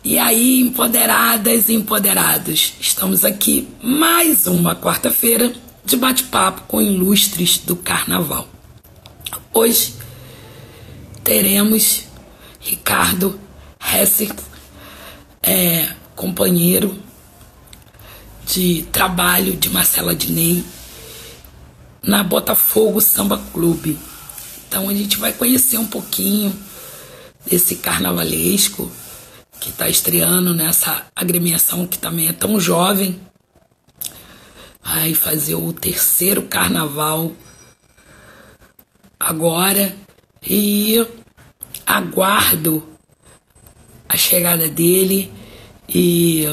E aí, empoderadas e empoderados, estamos aqui mais uma quarta-feira de bate-papo com ilustres do Carnaval. Hoje teremos Ricardo Hesser, companheiro de trabalho de Marcela Diney na Botafogo Samba Clube. Então a gente vai conhecer um pouquinho desse carnavalesco que está estreando nessa agremiação que também é tão jovem. Vai fazer o terceiro carnaval agora e aguardo a chegada dele e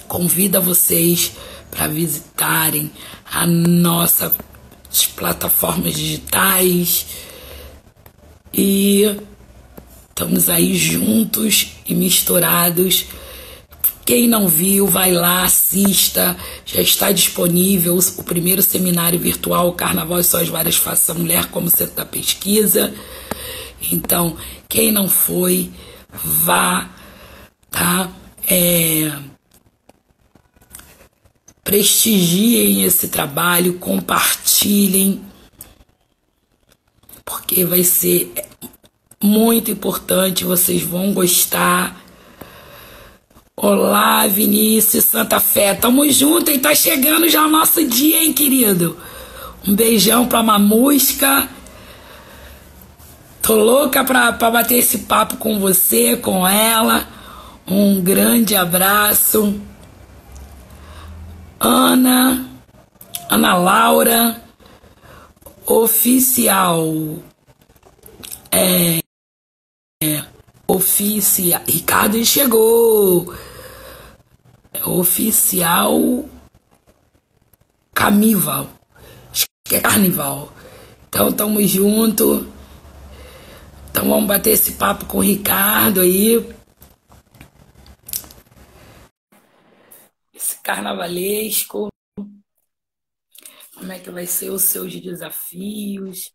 convido vocês para visitarem as nossas plataformas digitais e estamos aí juntos e misturados. Quem não viu, vai lá, assista. Já está disponível o primeiro seminário virtual Carnaval e Suas Várias Faces da Mulher como Centro da Pesquisa. Então, quem não foi, vá, tá? Prestigiem esse trabalho, compartilhem, porque vai ser muito importante, vocês vão gostar. Olá, Vinícius Santa Fé, tamo junto, e tá chegando já o nosso dia, hein, querido? Um beijão pra Mamusca. Tô louca pra bater esse papo com você, com ela. Um grande abraço. Ana Laura, oficial. Oficial. Ricardo chegou. Oficial Camival. Acho que é Carnival. Então tamo junto. Então vamos bater esse papo com o Ricardo aí. Esse carnavalesco. Como é que vai ser os seus desafios?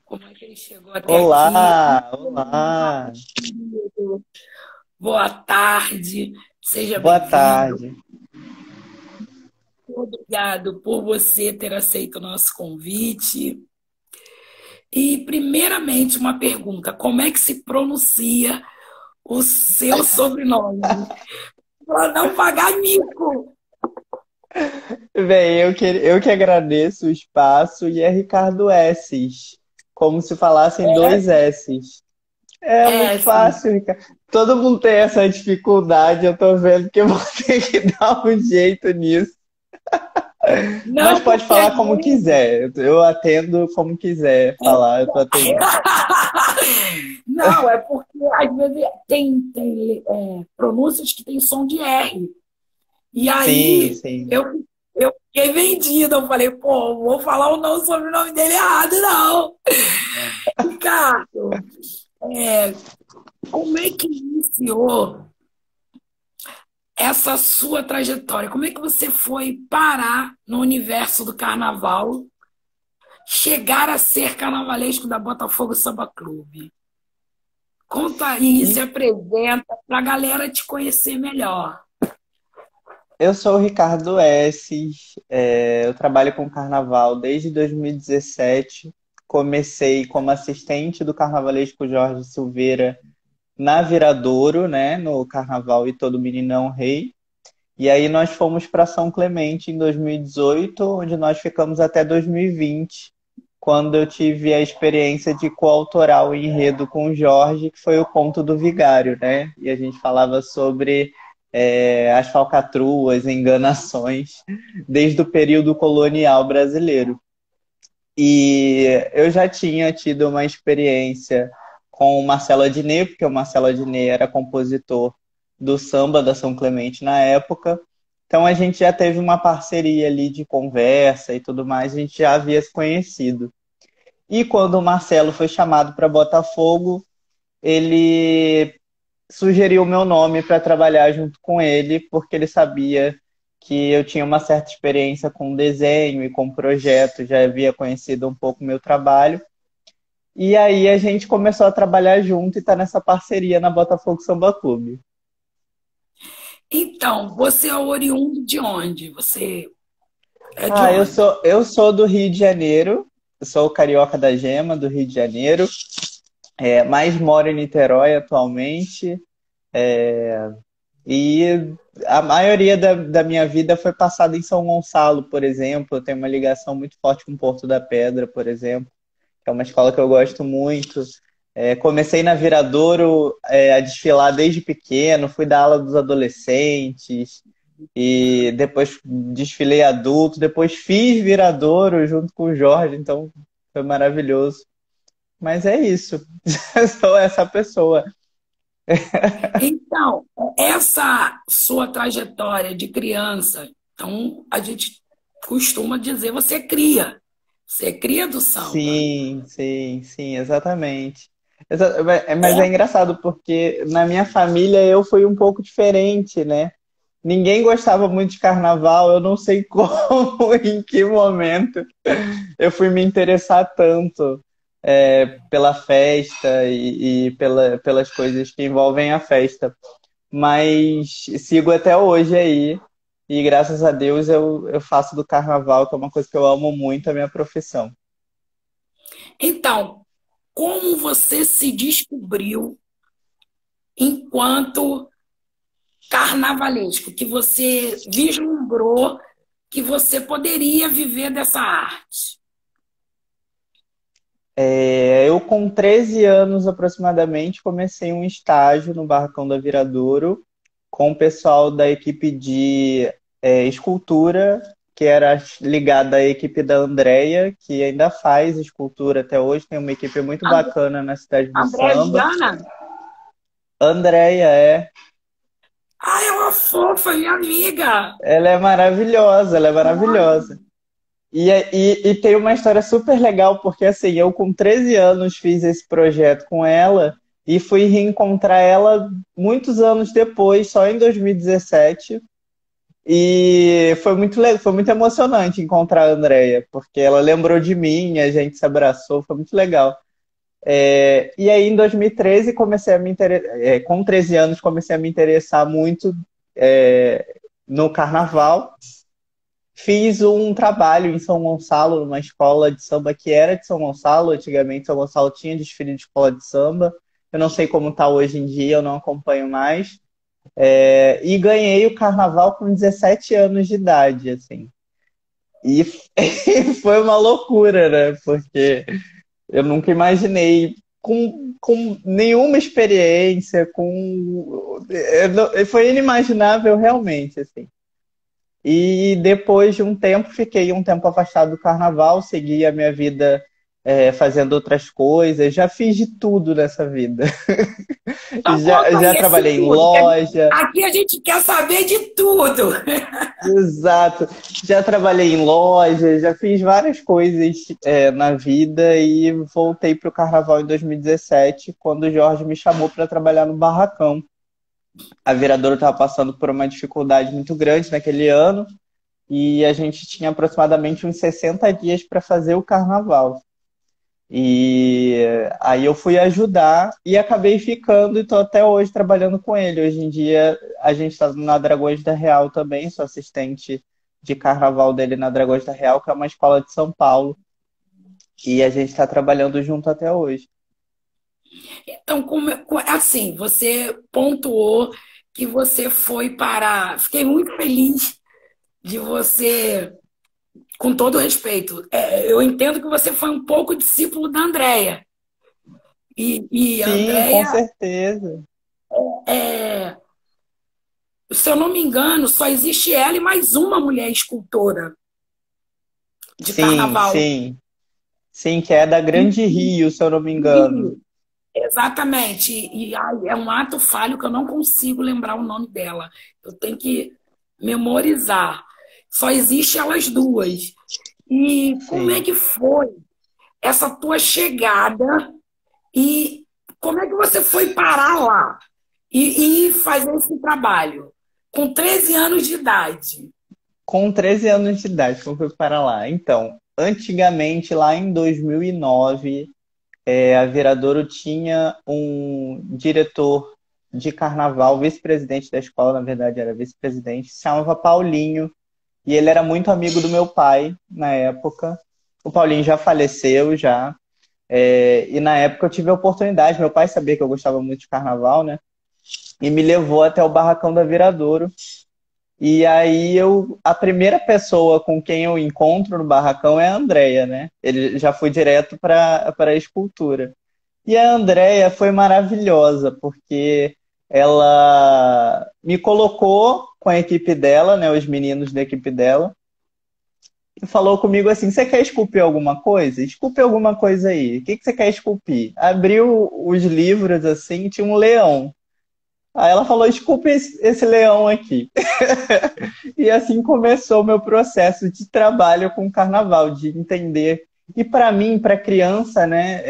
Como é que ele chegou até aqui? Olá, olá. Boa tarde, seja Boa bem-vindo. tarde. Obrigado por você ter aceito o nosso convite. E, primeiramente, uma pergunta: como é que se pronuncia o seu sobrenome? Para não pagar mico. Bem, eu que agradeço o espaço e é Ricardo Esses, como se falassem dois S's. É muito Sim. fácil, Ricardo. Todo mundo tem essa dificuldade, eu tô vendo que eu vou ter que dar um jeito nisso. Mas Não, pode porque falar como quiser, eu atendo como quiser falar, eu tô atendendo. não, é porque às vezes tem pronúncias que tem som de R. E Sim, aí sim. eu fiquei vendida. Eu falei, pô, vou falar o não sobrenome dele errado, não. Ricardo, é, como é que iniciou essa sua trajetória? Como é que você foi parar no universo do carnaval, chegar a ser carnavalesco da Botafogo Samba Clube? Conta aí, se E apresenta para a galera te conhecer melhor. eu sou o Ricardo Esses, eu trabalho com carnaval desde 2017. Comecei como assistente do carnavalesco Jorge Silveira na Viradouro, né, no Carnaval e Todo Meninão Rei. E aí nós fomos para São Clemente em 2018, onde nós ficamos até 2020, quando eu tive a experiência de coautorar o enredo com o Jorge, que foi o Conto do Vigário, né? E a gente falava sobre as falcatruas, enganações, desde o período colonial brasileiro. E eu já tinha tido uma experiência com o Marcelo Adnet, porque o Marcelo Adnet era compositor do samba da São Clemente na época. Então a gente já teve uma parceria ali de conversa e tudo mais, a gente já havia se conhecido. E quando o Marcelo foi chamado para Botafogo, ele sugeriu o meu nome para trabalhar junto com ele, porque ele sabia que eu tinha uma certa experiência com desenho e com projeto, já havia conhecido um pouco o meu trabalho. E aí a gente começou a trabalhar junto e está nessa parceria na Botafogo Samba Clube. Então, você é oriundo de onde? Você é de Ah, onde? eu sou do Rio de Janeiro, eu sou carioca da Gema, do Rio de Janeiro, mas moro em Niterói atualmente. E a maioria da minha vida foi passada em São Gonçalo, por exemplo. Eu tenho uma ligação muito forte com Porto da Pedra, por exemplo, que é uma escola que eu gosto muito. Comecei na Viradouro, a desfilar desde pequeno, fui dar aula dos adolescentes, e depois desfilei adulto, depois fiz Viradouro junto com o Jorge, então foi maravilhoso. Mas é isso, sou essa pessoa. Então, essa sua trajetória de criança, então a gente costuma dizer você é cria do samba. Sim, sim, sim, exatamente. Mas é É, engraçado porque na minha família eu fui um pouco diferente, né? Ninguém gostava muito de carnaval, eu não sei como, em que momento eu fui me interessar tanto pela festa e pelas coisas que envolvem a festa. Mas sigo até hoje aí, e graças a Deus eu faço do carnaval, que é uma coisa que eu amo muito, a minha profissão. então, como você se descobriu enquanto carnavalesco, que você vislumbrou que você poderia viver dessa arte? Eu, com 13 anos aproximadamente, comecei um estágio no Barracão da Viradouro com o pessoal da equipe de escultura, que era ligada à equipe da Andrea, que ainda faz escultura até hoje. Tem uma equipe muito And- bacana na cidade do André samba. Viana? Andrea Ah, é uma fofa, minha amiga. ela é maravilhosa, ela é maravilhosa. E tem uma história super legal, porque assim, eu com 13 anos fiz esse projeto com ela e fui reencontrar ela muitos anos depois, só em 2017. E foi muito, foi muito emocionante encontrar a Andrea, porque ela lembrou de mim, a gente se abraçou, foi muito legal. E aí, em 2013, com 13 anos, comecei a me interessar muito no carnaval. Fiz um trabalho em São Gonçalo, numa escola de samba que era de São Gonçalo. Antigamente, São Gonçalo tinha desfile de escola de samba. Eu não sei como está hoje em dia, eu não acompanho mais. E ganhei o carnaval com 17 anos de idade, assim. E foi uma loucura, né? Porque eu nunca imaginei, com nenhuma experiência, foi inimaginável realmente, assim. E depois de um tempo, fiquei um tempo afastado do carnaval, segui a minha vida fazendo outras coisas, já fiz de tudo nessa vida. Então conta Já aí esse trabalhei em tudo, que loja, aqui a gente quer saber de tudo. exato, já trabalhei em loja, já fiz várias coisas na vida e voltei para o carnaval em 2017, quando o Jorge me chamou para trabalhar no Barracão. A Viradouro estava passando por uma dificuldade muito grande naquele ano, e a gente tinha aproximadamente uns 60 dias para fazer o carnaval. E aí eu fui ajudar e acabei ficando e estou até hoje trabalhando com ele. Hoje em dia a gente está na Dragões da Real também, sou assistente de carnaval dele na Dragões da Real, que é uma escola de São Paulo. E a gente está trabalhando junto até hoje. Então, assim, você pontuou que você foi para. Fiquei muito feliz de você, com todo respeito. Eu entendo que você foi um pouco discípulo da Andréia. E a Sim, com Andréia, certeza. é, se eu não me engano, só existe ela e mais uma mulher escultora de Sim, carnaval. sim. Sim, que é da Grande Rio, se eu não me engano. Rio. Exatamente. Ai, é um ato falho que eu não consigo lembrar o nome dela. Eu tenho que memorizar. Só existe elas duas. E como é Sim. que foi essa tua chegada e como é que você foi parar lá e fazer esse trabalho com 13 anos de idade? Com 13 anos de idade, como fui para lá? Então, antigamente, lá em 2009, a Viradouro tinha um diretor. de carnaval, vice-presidente da escola, na verdade era vice-presidente, se chamava Paulinho, e ele era muito amigo do meu pai na época. O Paulinho já faleceu, já. E na época eu tive a oportunidade, meu pai sabia que eu gostava muito de carnaval, né? E me levou até o Barracão da Viradouro. E aí a primeira pessoa com quem eu encontro no barracão é a Andrea, né? Ele já foi direto para a escultura. E a Andrea foi maravilhosa, porque ela me colocou com a equipe dela, né, os meninos da equipe dela, e falou comigo assim: você quer esculpir alguma coisa? Esculpe alguma coisa aí. O que você quer esculpir? Abriu os livros assim, tinha um leão. Aí ela falou: esculpe esse leão aqui. E assim começou o meu processo de trabalho com o carnaval, de entender. E para mim, para criança, né,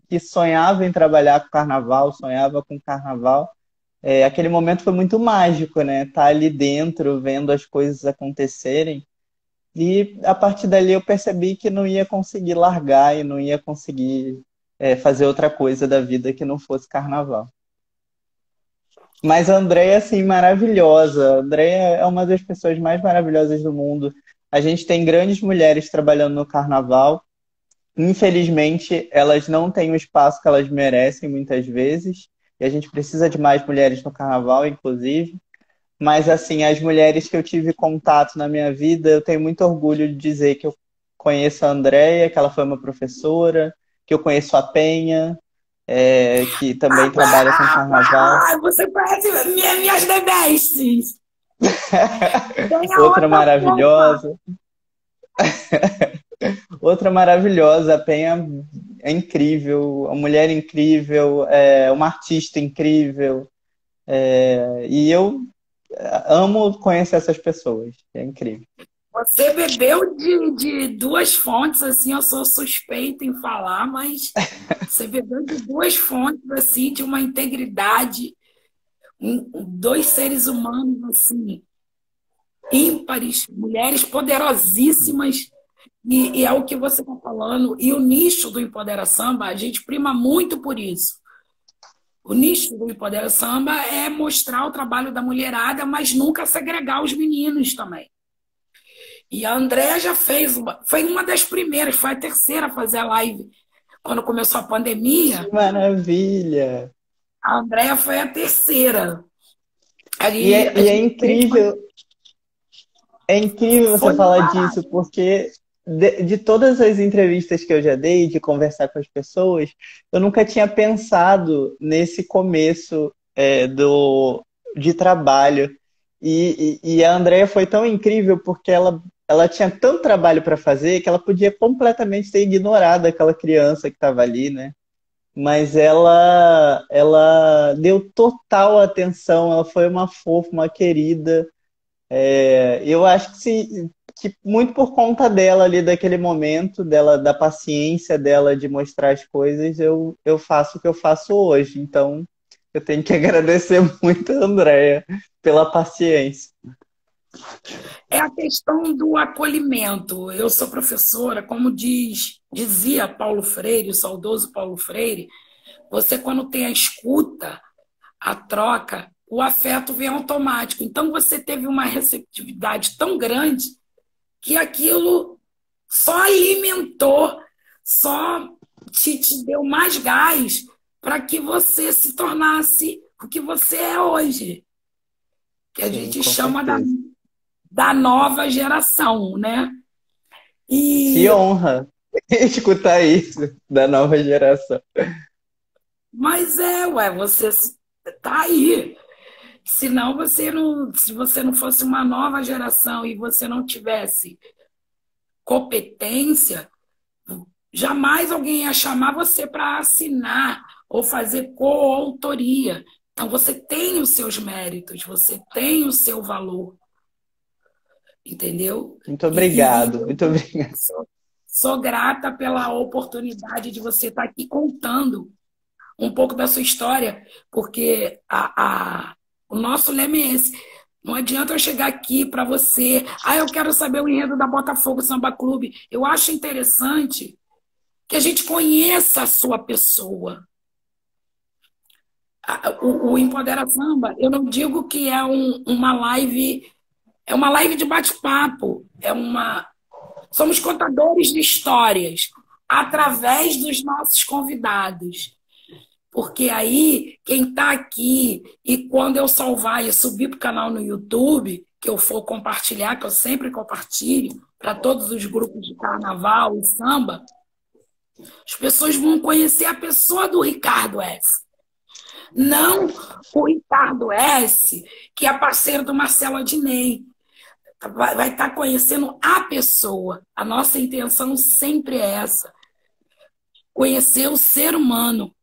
que sonhava em trabalhar com carnaval, sonhava com carnaval, aquele momento foi muito mágico, né? Estar ali dentro, vendo as coisas acontecerem. E a partir dali eu percebi que não ia conseguir largar e não ia conseguir fazer outra coisa da vida que não fosse carnaval. Mas a Andrea, assim, maravilhosa. A Andrea é uma das pessoas mais maravilhosas do mundo. A gente tem grandes mulheres trabalhando no carnaval. Infelizmente, elas não têm o espaço que elas merecem muitas vezes. E a gente precisa de mais mulheres no carnaval, inclusive. Mas, assim, as mulheres que eu tive contato na minha vida, eu tenho muito orgulho de dizer que eu conheço a Andrea, que ela foi uma professora, que eu conheço a Penha, que também trabalha com carnaval. Você conhece minhas the besties. Tem a Outra outra fofa. maravilhosa. Outra maravilhosa, a Penha é incrível, uma mulher incrível, uma artista incrível. E eu amo conhecer essas pessoas. É incrível. Você bebeu de duas fontes, assim, eu sou suspeita em falar, mas você bebeu de duas fontes, assim, de uma integridade, dois seres humanos, assim, ímpares, mulheres poderosíssimas, e é o que você está falando. E o nicho do Empodera Samba, a gente prima muito por isso. O nicho do Empodera Samba é mostrar o trabalho da mulherada, mas nunca segregar os meninos também. E a Andrea já fez, foi uma das primeiras, foi a terceira a fazer a live quando começou a pandemia. Que maravilha! A Andrea foi a terceira. E Ali a é gente fez, incrível, você foi falar barato. disso, porque de todas as entrevistas que eu já dei, de conversar com as pessoas, eu nunca tinha pensado nesse começo de trabalho. E a Andrea foi tão incrível porque ela tinha tanto trabalho para fazer que ela podia completamente ter ignorado aquela criança que estava ali, né? Mas ela deu total atenção, ela foi uma fofa, uma querida. Eu acho que muito por conta dela ali, daquele momento, dela, da paciência dela de mostrar as coisas, eu faço o que eu faço hoje. Então, eu tenho que agradecer muito a Andrea pela paciência. É a questão do acolhimento. Eu sou professora, como dizia Paulo Freire, o saudoso Paulo Freire, você quando tem a escuta, a troca, o afeto vem automático. Então você teve uma receptividade tão grande que aquilo só alimentou, só te deu mais gás para que você se tornasse o que você é hoje, que a Sim, gente com chama certeza. da nova geração, né? Que E, honra escutar isso da nova geração. mas ué, você tá aí. Senão você não, se você não fosse uma nova geração e você não tivesse competência, jamais alguém ia chamar você para assinar ou fazer coautoria. Então você tem os seus méritos, você tem o seu valor, entendeu? Muito E obrigado, eu muito obrigado. sou grata pela oportunidade de você estar aqui contando um pouco da sua história, porque o nosso lema é esse. Não adianta eu chegar aqui para você, eu quero saber o enredo da Botafogo Samba Clube. Eu acho interessante que a gente conheça a sua pessoa. O Empodera Samba, eu não digo que é uma live de bate-papo, somos contadores de histórias através dos nossos convidados. Porque aí, quem está aqui, e quando eu salvar e subir para o canal no YouTube, que eu for compartilhar, que eu sempre compartilho, para todos os grupos de carnaval e samba, as pessoas vão conhecer a pessoa do Ricardo S. Não o Ricardo S., que é parceiro do Marcelo Adnet. Vai estar conhecendo a pessoa. A nossa intenção sempre é essa: conhecer o ser humano,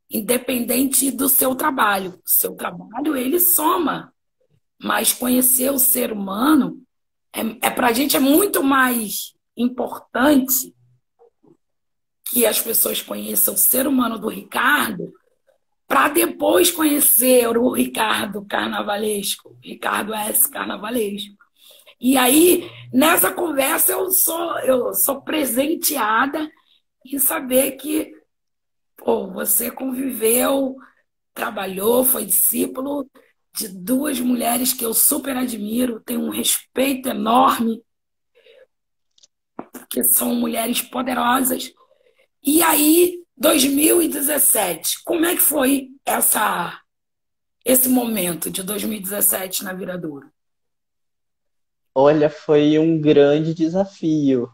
independente do seu trabalho. O seu trabalho, ele soma, mas conhecer o ser humano para a gente é muito mais importante que as pessoas conheçam o ser humano do Ricardo para depois conhecer o Ricardo carnavalesco, Ricardo S. carnavalesco. E aí, nessa conversa, eu sou presenteada em saber que você conviveu, trabalhou, foi discípulo de duas mulheres que eu super admiro, tenho um respeito enorme, que são mulheres poderosas. E aí, 2017, como é que foi esse momento de 2017 na Viradouro? Olha, foi um grande desafio,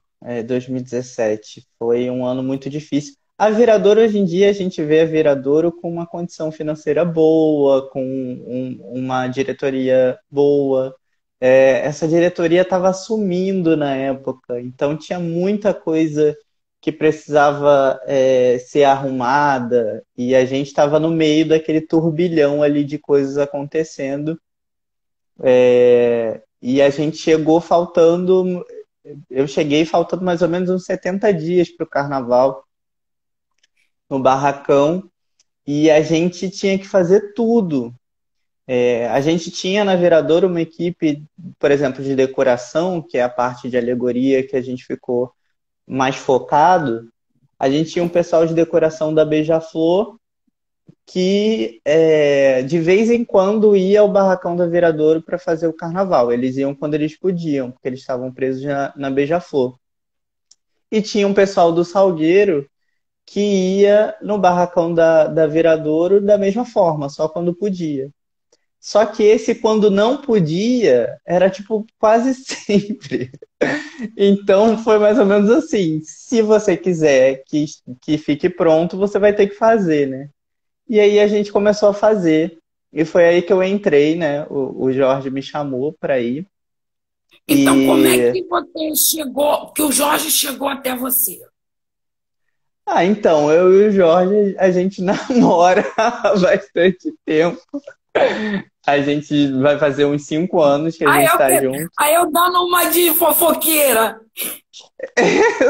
2017. Foi um ano muito difícil. A Viradouro, hoje em dia, a gente vê a Viradouro com uma condição financeira boa, com uma diretoria boa. Essa diretoria estava assumindo na época, então tinha muita coisa que precisava, ser arrumada, e a gente estava no meio daquele turbilhão ali de coisas acontecendo. E a gente chegou faltando. Eu cheguei faltando mais ou menos uns 70 dias para o carnaval no barracão, e a gente tinha que fazer tudo. A gente tinha na Viradouro uma equipe, por exemplo, de decoração, que é a parte de alegoria que a gente ficou mais focado. A gente tinha um pessoal de decoração da Beija-Flor que de vez em quando ia ao barracão da Viradouro para fazer o carnaval. Eles iam quando eles podiam, porque eles estavam presos na Beija-Flor. E tinha um pessoal do Salgueiro que ia no barracão da Viradouro da mesma forma, só quando podia. Só que esse, quando não podia, era tipo quase sempre. Então foi mais ou menos assim: se você quiser que fique pronto, você vai ter que fazer, né? E aí a gente começou a fazer. E foi aí que eu entrei, né? O Jorge me chamou para ir. Então, como é E que você chegou, que o Jorge chegou até você? então, eu e o Jorge, a gente namora há bastante tempo. A gente vai fazer uns 5 anos que a gente tá junto. Aí eu dando uma de fofoqueira.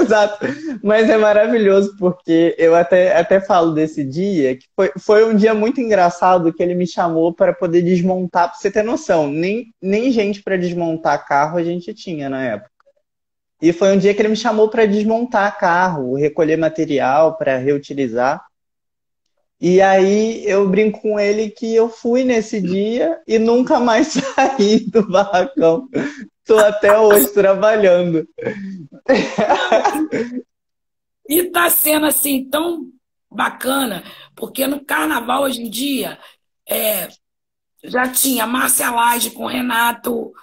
Exato. Mas é maravilhoso porque eu até falo desse dia, que foi um dia muito engraçado que ele me chamou para poder desmontar, para você ter noção. Nem gente para desmontar carro a gente tinha na época. E foi um dia que ele me chamou para desmontar carro, recolher material para reutilizar. E aí eu brinco com ele que eu fui nesse dia e nunca mais saí do barracão. Estou até hoje trabalhando. E tá sendo assim tão bacana, porque no carnaval hoje em dia já tinha Márcia Laje com Renato,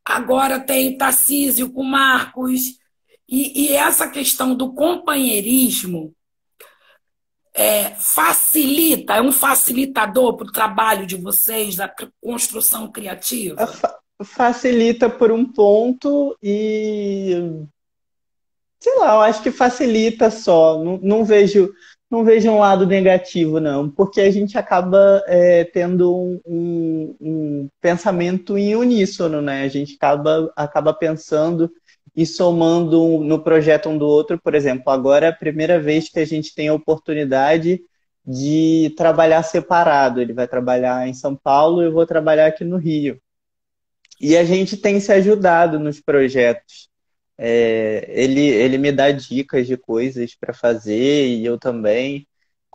agora tem Tarcísio com Marcos, e essa questão do companheirismo facilita, é um facilitador para o trabalho de vocês, da construção criativa? Facilita por um ponto e, sei lá, eu acho que facilita só. Não vejo um lado negativo, não, porque a gente acaba tendo um pensamento em uníssono, né? A gente acaba pensando e somando no projeto um do outro. Por exemplo, agora é a primeira vez que a gente tem a oportunidade de trabalhar separado. Ele vai trabalhar em São Paulo e eu vou trabalhar aqui no Rio. E a gente tem se ajudado nos projetos. Ele me dá dicas de coisas para fazer e eu também.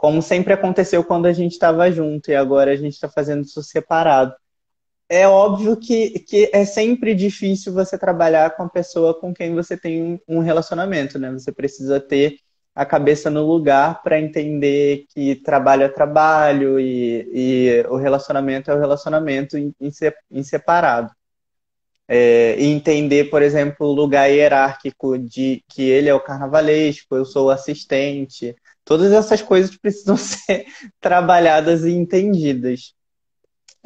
como sempre aconteceu quando a gente estava junto, e agora a gente está fazendo isso separado. É óbvio que é sempre difícil você trabalhar com a pessoa com quem você tem um relacionamento, né? Você precisa ter a cabeça no lugar para entender que trabalho é trabalho e o relacionamento é o relacionamento em separado. E entender, por exemplo, o lugar hierárquico de que ele é o carnavalesco, eu sou o assistente. Todas essas coisas precisam ser trabalhadas e entendidas.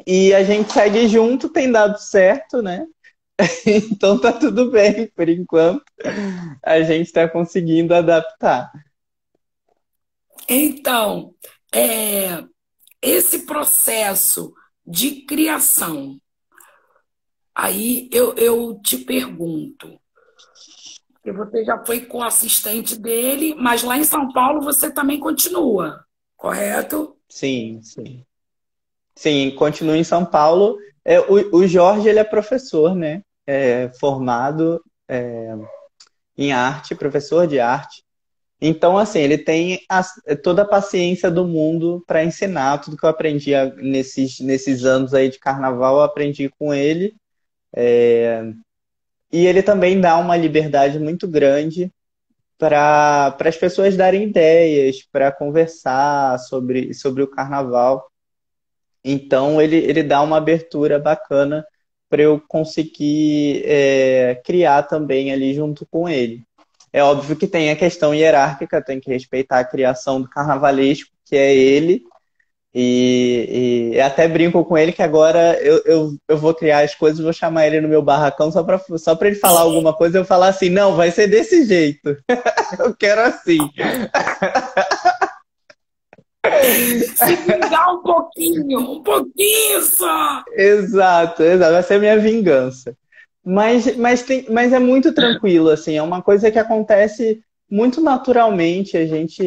E a gente segue junto, tem dado certo, né? Então tá tudo bem por enquanto. A gente está conseguindo adaptar. Então, é, esse processo de criação, aí eu te pergunto, porque você já foi co-assistente dele, mas lá em São Paulo você também continua, correto? Sim, sim. Sim, continuo em São Paulo. O Jorge, ele é professor, né? Formado em arte, professor de arte. Então, assim, ele tem toda a paciência do mundo para ensinar tudo que eu aprendi nesses anos aí de carnaval, eu aprendi com ele. E ele também dá uma liberdade muito grande para as pessoas darem ideias, para conversar sobre o carnaval. Então, ele dá uma abertura bacana para eu conseguir criar também ali junto com ele. É óbvio que tem a questão hierárquica, tem que respeitar a criação do carnavalesco, que é ele. E até brinco com ele que agora eu vou criar as coisas, vou chamar ele no meu barracão só para ele falar alguma coisa, eu falar assim, não, vai ser desse jeito. Eu quero assim. Se vingar um pouquinho só. Exato, exato. Vai ser a minha vingança. Mas é muito tranquilo, assim, é uma coisa que acontece muito naturalmente. A gente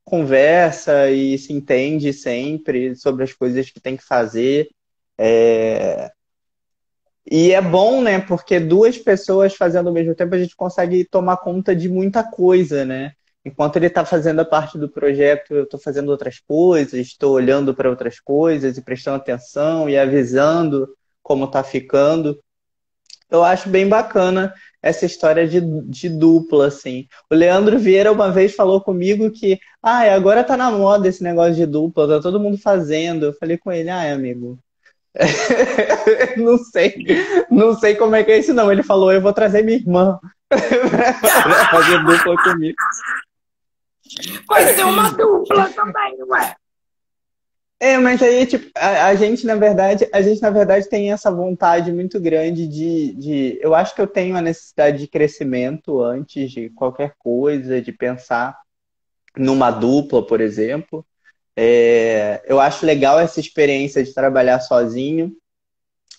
conversa e se entende sempre sobre as coisas que tem que fazer. E é bom, né? Porque duas pessoas fazendo ao mesmo tempo, a gente consegue tomar conta de muita coisa, né? Enquanto ele está fazendo a parte do projeto, eu estou fazendo outras coisas, estou olhando para outras coisas e prestando atenção e avisando como está ficando. Eu acho bem bacana essa história de dupla, assim. O Leandro Vieira uma vez falou comigo que, agora tá na moda esse negócio de dupla, tá todo mundo fazendo. Eu falei com ele, amigo, não sei, não sei como é que é isso não. Ele falou, eu vou trazer minha irmã pra fazer dupla comigo. Vai ser uma dupla também, ué. Mas aí, tipo, a gente na verdade tem essa vontade muito grande eu acho que eu tenho a necessidade de crescimento antes de qualquer coisa, de pensar numa dupla, por exemplo. Eu acho legal essa experiência de trabalhar sozinho,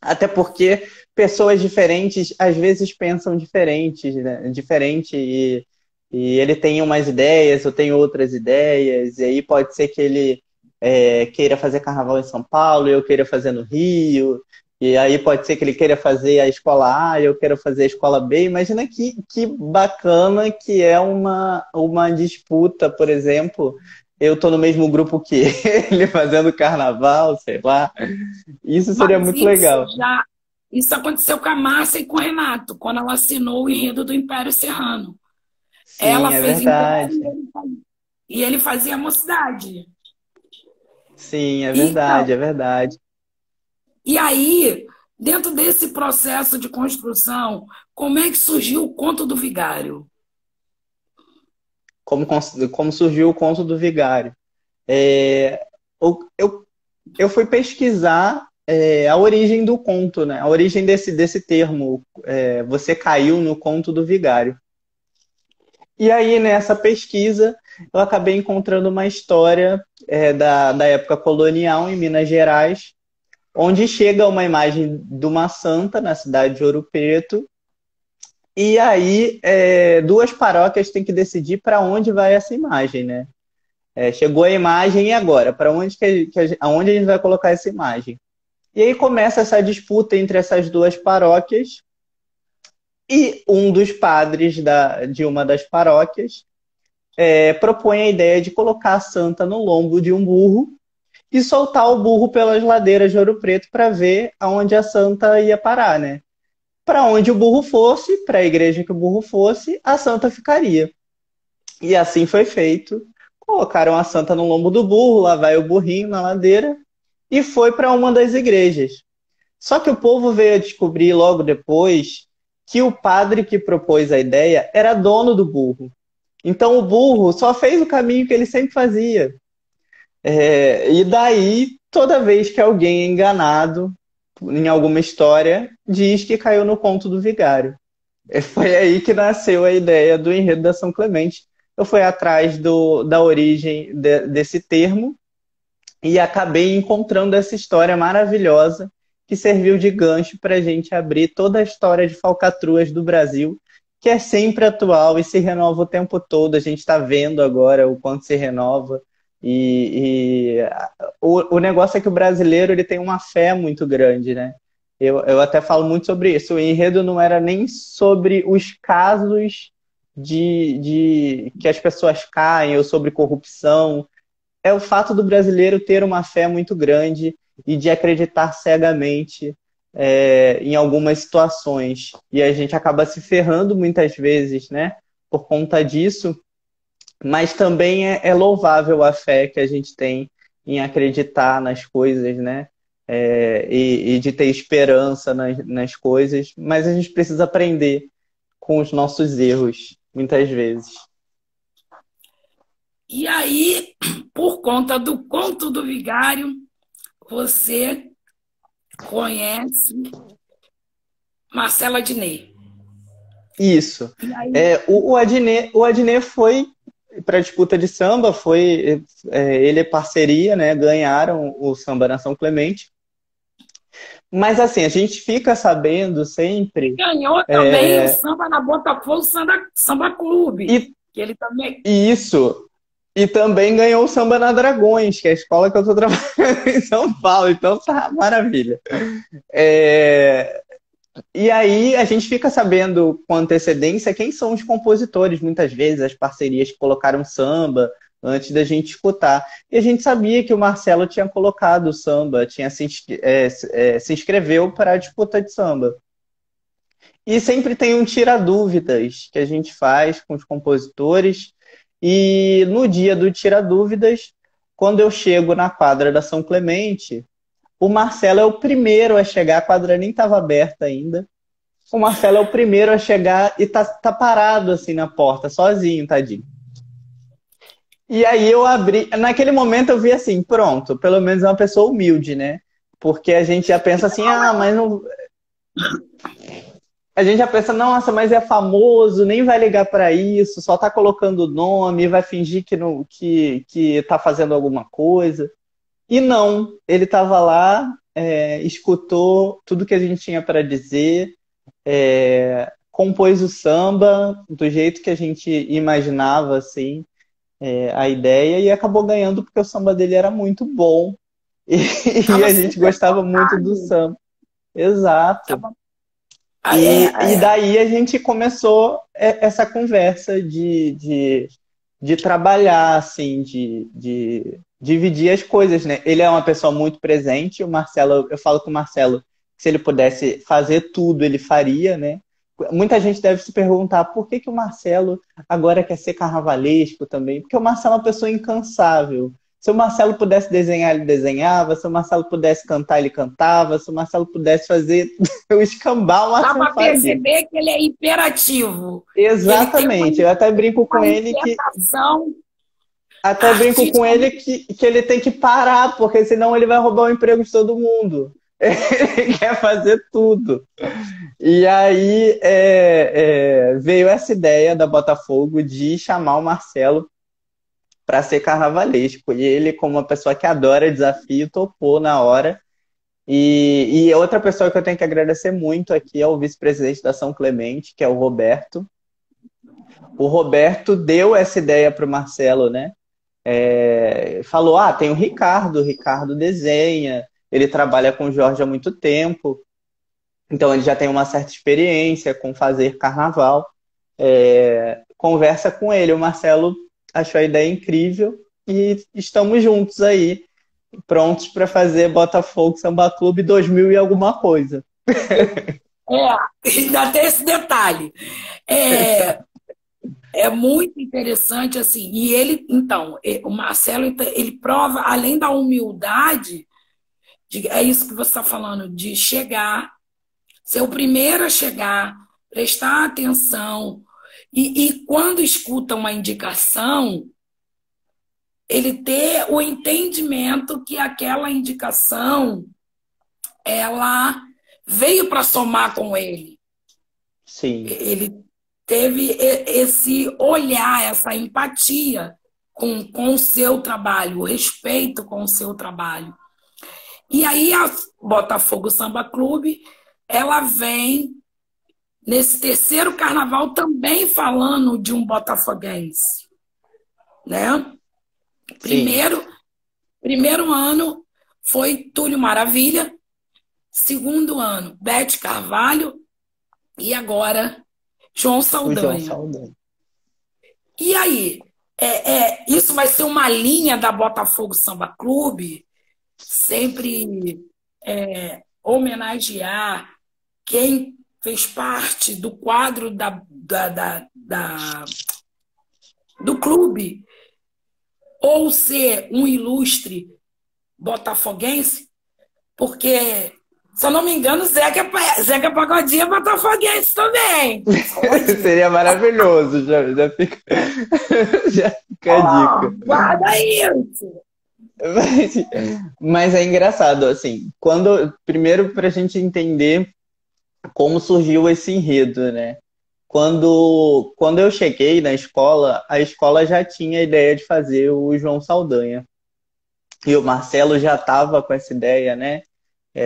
até porque pessoas diferentes às vezes pensam diferentes, né? Diferente e ele tem umas ideias, eu tenho outras ideias, e aí pode ser que ele queira fazer carnaval em São Paulo, eu queira fazer no Rio, e aí pode ser que ele queira fazer a escola A e eu quero fazer a escola B. Imagina que bacana que é uma disputa, por exemplo. Eu tô no mesmo grupo que ele, fazendo carnaval, sei lá. Isso seria Mas muito legal. isso aconteceu com a Márcia e com o Renato, quando ela assinou o enredo do Império Serrano. Ela Sim, é fez Império verdade. e ele fazia Mocidade. Sim, é verdade, Então, é verdade. e aí, dentro desse processo de construção, como é que surgiu o Conto do Vigário? Como surgiu o conto do Vigário. É, eu fui pesquisar a origem do conto, né? A origem desse termo. Você caiu no conto do Vigário. E aí, nessa pesquisa, eu acabei encontrando uma história da época colonial em Minas Gerais, onde chega uma imagem de uma santa na cidade de Ouro Preto. E aí, duas paróquias têm que decidir para onde vai essa imagem, né? Chegou a imagem e agora? Para onde aonde a gente vai colocar essa imagem? E aí começa essa disputa entre essas duas paróquias e um dos padres de uma das paróquias propõe a ideia de colocar a santa no lombo de um burro e soltar o burro pelas ladeiras de Ouro Preto para ver aonde a santa ia parar, né? Para onde o burro fosse, para a igreja que o burro fosse, a santa ficaria. E assim foi feito. Colocaram a santa no lombo do burro, lá vai o burrinho na ladeira, e foi para uma das igrejas. Só que o povo veio a descobrir logo depois que o padre que propôs a ideia era dono do burro. Então o burro só fez o caminho que ele sempre fazia. E daí, toda vez que alguém é enganado em alguma história, diz que caiu no conto do vigário. Foi aí que nasceu a ideia do enredo da São Clemente. Eu fui atrás da origem desse termo e acabei encontrando essa história maravilhosa que serviu de gancho para a gente abrir toda a história de falcatruas do Brasil, que é sempre atual e se renova o tempo todo. A gente está vendo agora o quanto se renova. O negócio é que o brasileiro ele tem uma fé muito grande, né? Eu até falo muito sobre isso. O enredo não era nem sobre os casos de que as pessoas caem ou sobre corrupção. É o fato do brasileiro ter uma fé muito grande e de acreditar cegamente em algumas situações. E a gente acaba se ferrando muitas vezes, né? Por conta disso. Mas também é louvável a fé que a gente tem em acreditar nas coisas, né? E de ter esperança nas coisas. Mas a gente precisa aprender com os nossos erros, muitas vezes. E aí, por conta do conto do vigário, você conhece Marcela Diné. Isso. E aí, O Adnet foi para a disputa de samba, ele é parceria, né? Ganharam o Samba na São Clemente. Mas assim, a gente fica sabendo sempre. ganhou também o samba na Botafogo Samba Clube, E, que ele também. e isso. E também ganhou o Samba na Dragões, que é a escola que eu estou trabalhando em São Paulo. Então tá maravilha. E aí a gente fica sabendo com antecedência quem são os compositores, muitas vezes, as parcerias que colocaram samba antes da gente escutar. E a gente sabia que o Marcelo tinha colocado o samba, se inscreveu para a disputa de samba. E sempre tem um tira-dúvidas que a gente faz com os compositores. E no dia do tira-dúvidas, quando eu chego na quadra da São Clemente, o Marcelo é o primeiro a chegar, a quadra nem estava aberta ainda. O Marcelo é o primeiro a chegar e tá parado assim na porta, sozinho, tadinho. E aí eu abri, naquele momento eu vi assim, pronto, pelo menos é uma pessoa humilde, né? Porque a gente já pensa assim, mas não. A gente já pensa, nossa, mas é famoso, nem vai ligar para isso, só tá colocando o nome, vai fingir que tá fazendo alguma coisa. E não, ele estava lá, escutou tudo que a gente tinha para dizer, compôs o samba do jeito que a gente imaginava, assim, a ideia, e acabou ganhando porque o samba dele era muito bom. E Tava a gente super gostava muito do focado. samba. Exato. Tava, E daí a gente começou essa conversa de trabalhar, assim, de dividir as coisas, né? Ele é uma pessoa muito presente, o Marcelo, eu falo com o Marcelo que se ele pudesse fazer tudo, ele faria, né? Muita gente deve se perguntar por que o Marcelo agora quer ser carnavalesco também, porque o Marcelo é uma pessoa incansável. Se o Marcelo pudesse desenhar, ele desenhava. Se o Marcelo pudesse cantar, ele cantava. Se o Marcelo pudesse fazer o escambau, o dá Marcelo para fazia. perceber que ele é imperativo, que ele tem Exatamente. Eu uma inquietação até brinco com artística. ele que ele tem que parar, porque senão ele vai roubar o emprego de todo mundo. Ele quer fazer tudo. E aí veio essa ideia da Botafogo de chamar o Marcelo para ser carnavalesco. E ele, como uma pessoa que adora desafio, topou na hora. E outra pessoa que eu tenho que agradecer muito aqui é o vice-presidente da São Clemente, que é o Roberto. O Roberto deu essa ideia para o Marcelo, né? Falou, tem o Ricardo desenha, ele trabalha com o Jorge há muito tempo, então ele já tem uma certa experiência com fazer carnaval. Conversa com ele, o Marcelo achou a ideia incrível e estamos juntos aí, prontos para fazer Botafogo Samba Clube 2000 e alguma coisa. Ainda tem esse detalhe. É, é muito interessante, assim. E ele, então, o Marcelo, ele prova, além da humildade, é isso que você está falando, de chegar, ser o primeiro a chegar, prestar atenção. E quando escuta uma indicação, ele ter o entendimento que aquela indicação ela veio para somar com ele. Sim, Ele teve esse olhar, essa empatia com o seu trabalho, o respeito com o seu trabalho. E aí a Botafogo Samba Clube, ela vem nesse terceiro carnaval também falando de um botafoguense, né? sim. Primeiro ano foi Túlio Maravilha, segundo ano Bete Carvalho e agora João O João Saldanha. Saldanha. E aí, isso vai ser uma linha da Botafogo Samba Clube, sempre homenagear quem fez parte do quadro do clube, ou ser um ilustre botafoguense, porque, se eu não me engano, Zeca Pagodinho é botafoguense também. Seria maravilhoso, já fica, já fica a dica. Guarda isso! Mas, mas é engraçado, assim, primeiro para a gente entender como surgiu esse enredo, né? Quando eu cheguei na escola, a escola já tinha a ideia de fazer o João Saldanha. E o Marcelo já estava com essa ideia, né?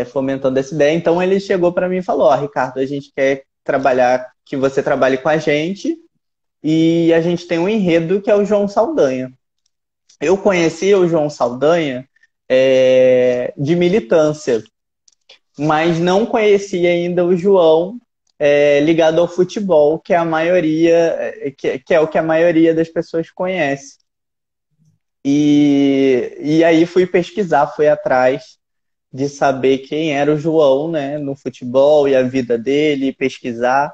Fomentando essa ideia. Então ele chegou para mim e falou: Ó, Ricardo, a gente quer trabalhar, que você trabalhe com a gente, e a gente tem um enredo que é o João Saldanha. Eu conhecia o João Saldanha de militância, mas não conhecia ainda o João ligado ao futebol, que é a maioria, que é o que a maioria das pessoas conhece. E aí fui pesquisar, fui atrás de saber quem era o João, né, no futebol e a vida dele, pesquisar.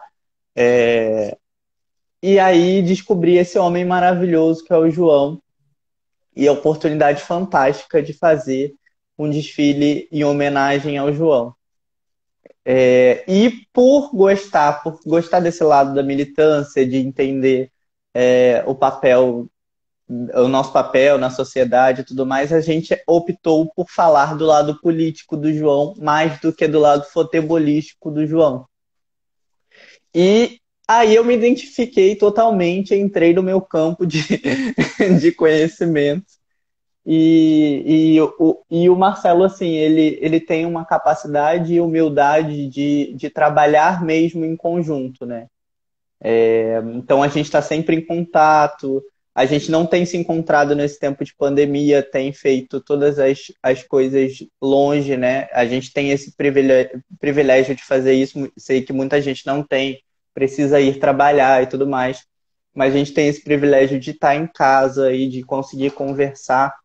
E aí descobri esse homem maravilhoso que é o João e a oportunidade fantástica de fazer um desfile em homenagem ao João. E por gostar desse lado da militância, de entender o papel, o nosso papel na sociedade e tudo mais, a gente optou por falar do lado político do João mais do que do lado futebolístico do João. E aí eu me identifiquei totalmente, entrei no meu campo de conhecimento. E o Marcelo, assim, ele tem uma capacidade e humildade de trabalhar mesmo em conjunto, né? Então a gente está sempre em contato, a gente não tem se encontrado nesse tempo de pandemia, tem feito todas as coisas longe, né? A gente tem esse privilégio de fazer isso, sei que muita gente não tem, precisa ir trabalhar e tudo mais, mas a gente tem esse privilégio de estar em casa e de conseguir conversar.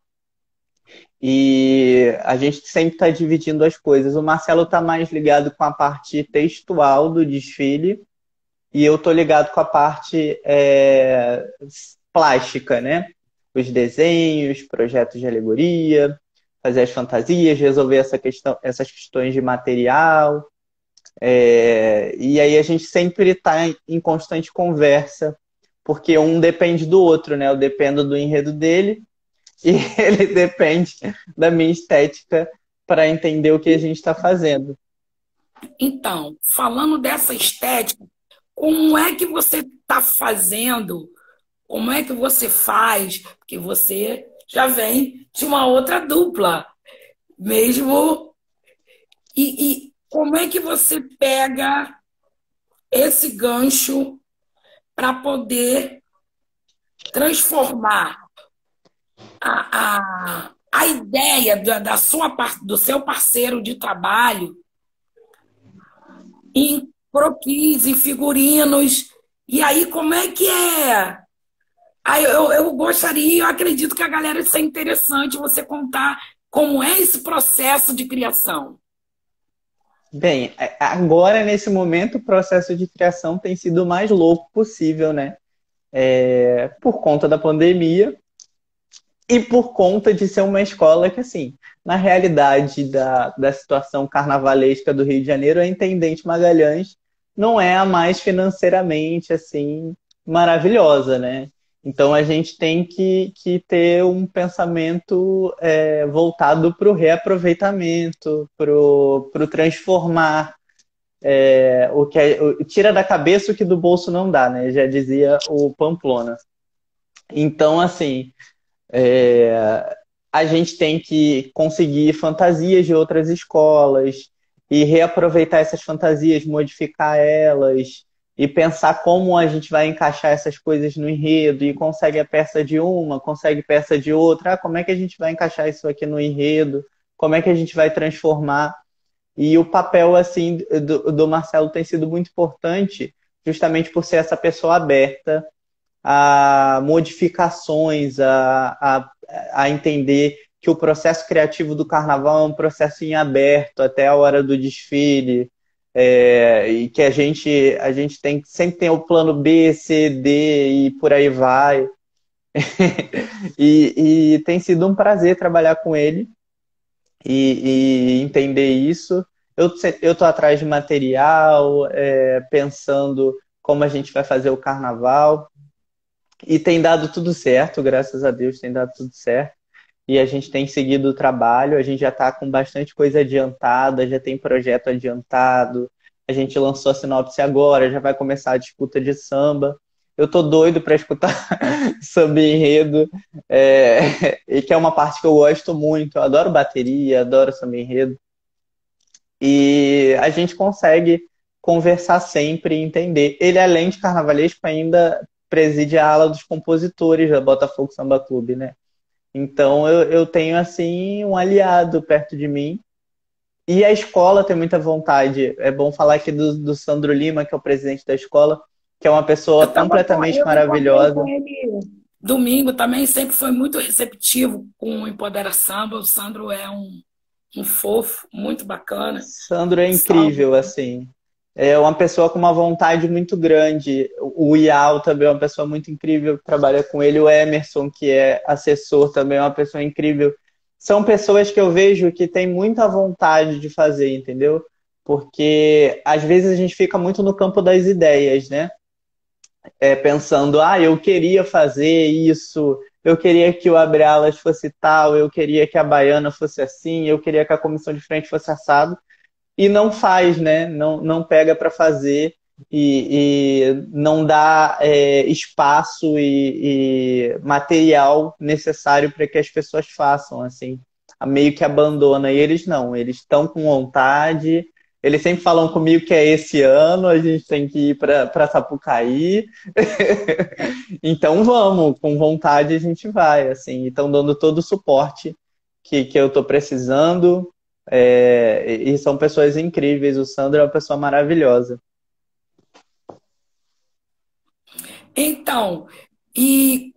E a gente sempre está dividindo as coisas. O Marcelo está mais ligado com a parte textual do desfile e eu estou ligado com a parte plástica, né? Os desenhos, projetos de alegoria, fazer as fantasias, resolver essas questões de material. E aí a gente sempre está em constante conversa, porque um depende do outro, né? Eu dependo do enredo dele e ele depende da minha estética para entender o que a gente está fazendo. Então, falando dessa estética, como é que você está fazendo? Como é que você faz? Porque você já vem de uma outra dupla, mesmo. E como é que você pega esse gancho para poder transformar a ideia do seu parceiro de trabalho em croquis, em figurinos? E aí, como é que é? Eu gostaria, eu acredito que a galera isso é interessante você contar como é esse processo de criação. Bem, agora nesse momento o processo de criação tem sido o mais louco possível, né? Por conta da pandemia e por conta de ser uma escola que, assim, na realidade da situação carnavalesca do Rio de Janeiro, a Intendente Magalhães não é a mais financeiramente, assim, maravilhosa, né? Então a gente tem que ter um pensamento voltado para o reaproveitamento, para o transformar, tira da cabeça o que do bolso não dá, né? Já dizia o Pamplona. Então, assim, a gente tem que conseguir fantasias de outras escolas e reaproveitar essas fantasias, modificar elas e pensar como a gente vai encaixar essas coisas no enredo e consegue a peça de uma, consegue peça de outra. Como é que a gente vai encaixar isso aqui no enredo? Como é que a gente vai transformar? E o papel assim do Marcelo tem sido muito importante, justamente por ser essa pessoa aberta a modificações, a entender que o processo criativo do carnaval é um processo em aberto até a hora do desfile, e que a gente sempre tem o plano B, C, D e por aí vai. E tem sido um prazer trabalhar com ele e entender isso. Eu estou atrás de material, pensando como a gente vai fazer o carnaval. E tem dado tudo certo, graças a Deus tem dado tudo certo. E a gente tem seguido o trabalho, a gente já está com bastante coisa adiantada, já tem projeto adiantado. A gente lançou a sinopse agora, já vai começar a disputa de samba. Eu tô doido para escutar samba enredo, e que é uma parte que eu gosto muito. Eu adoro bateria, adoro samba enredo. E a gente consegue conversar sempre e entender. Ele, além de carnavalesco, ainda preside a ala dos compositores da Botafogo Samba Clube, né? Então eu tenho, assim, um aliado perto de mim. E a escola tem muita vontade. É bom falar aqui do Sandro Lima, que é o presidente da escola, que é uma pessoa completamente Eu encontrei com maravilhosa. ele domingo também, sempre foi muito receptivo com o Empodera Samba. O Sandro é um fofo, muito bacana. Sandro é Salve. incrível, assim. É uma pessoa com uma vontade muito grande. O Ial também é uma pessoa muito incrível que trabalha com ele. O Emerson, que é assessor, também é uma pessoa incrível. São pessoas que eu vejo que têm muita vontade de fazer, entendeu? Porque às vezes a gente fica muito no campo das ideias, né? Pensando, eu queria fazer isso, eu queria que o Abre Alas fosse tal, eu queria que a Baiana fosse assim, eu queria que a comissão de frente fosse assado e não faz, né? Não pega para fazer e não dá espaço e material necessário para que as pessoas façam, assim, meio que abandona. E eles não, eles estão com vontade. Eles sempre falam comigo que é esse ano, a gente tem que ir para Sapucaí. Então vamos, com vontade a gente vai, assim. Estão dando todo o suporte que eu estou precisando. E são pessoas incríveis. O Sandro é uma pessoa maravilhosa. Então, e